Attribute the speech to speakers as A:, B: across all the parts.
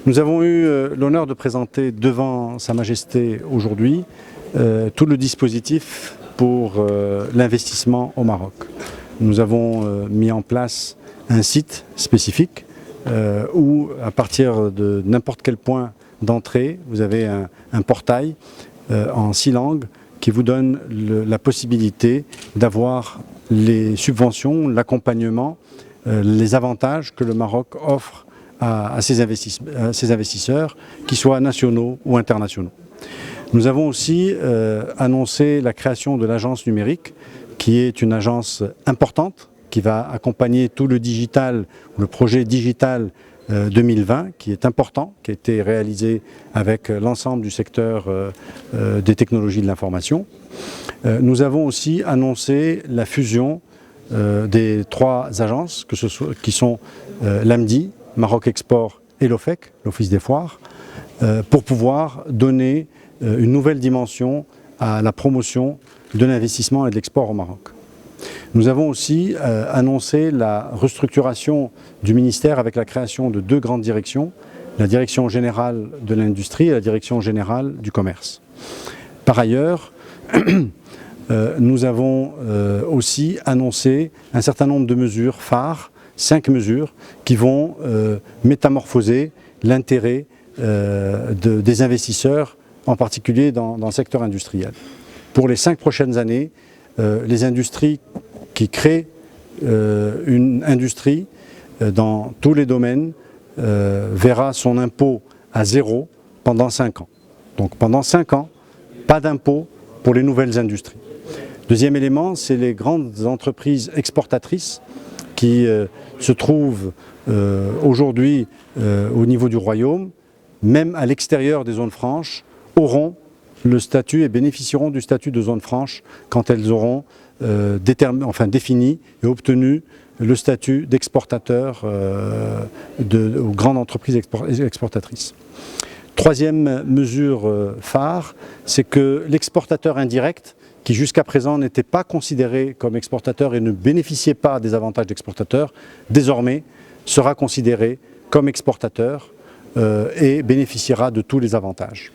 A: Nous avons eu l'honneur de présenter devant Sa Majesté aujourd'hui tout le dispositif pour l'investissement au Maroc. Nous avons mis en place un site spécifique où, à partir de n'importe quel point d'entrée, vous avez un portail en 6 langues qui vous donne la possibilité d'avoir les subventions, l'accompagnement, les avantages que le Maroc offre à ses investisseurs, qu'ils soient nationaux ou internationaux. Nous avons aussi annoncé la création de l'agence numérique, qui est une agence importante, qui va accompagner tout le digital, le projet digital 2020, qui est important, qui a été réalisé avec l'ensemble du secteur des technologies de l'information. Nous avons aussi annoncé la fusion des 3 agences, qui sont l'AMDI, Maroc Export et l'OFEC, l'Office des foires, pour pouvoir donner une nouvelle dimension à la promotion de l'investissement et de l'export au Maroc. Nous avons aussi annoncé la restructuration du ministère avec la création de 2 grandes directions, la Direction générale de l'industrie et la Direction générale du commerce. Par ailleurs, nous avons aussi annoncé un certain nombre de mesures phares, 5 mesures, qui vont métamorphoser l'intérêt des investisseurs, en particulier dans le secteur industriel. Pour les 5 prochaines années, les industries qui créent une industrie dans tous les domaines verra son impôt à 0 pendant 5 ans. Donc pendant 5 ans, pas d'impôt pour les nouvelles industries. Deuxième élément, c'est les grandes entreprises exportatrices qui se trouvent aujourd'hui au niveau du Royaume, même à l'extérieur des zones franches, auront le statut et bénéficieront du statut de zone franche quand elles auront défini et obtenu le statut d'exportateur aux grandes entreprises exportatrices. Troisième mesure phare, c'est que l'exportateur indirect, qui jusqu'à présent n'était pas considéré comme exportateur et ne bénéficiait pas des avantages d'exportateur, désormais sera considéré comme exportateur et bénéficiera de tous les avantages.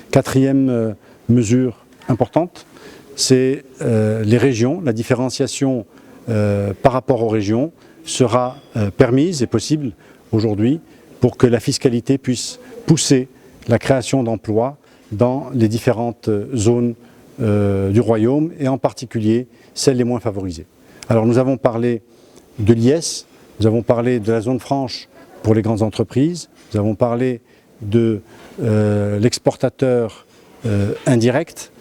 A: Quatrième mesure importante, c'est les régions. La différenciation par rapport aux régions sera permise et possible aujourd'hui pour que la fiscalité puisse pousser la création d'emplois dans les différentes zones du Royaume et en particulier celles les moins favorisées. Alors nous avons parlé de l'IS, nous avons parlé de la zone franche pour les grandes entreprises, nous avons parlé de l'exportateur indirect.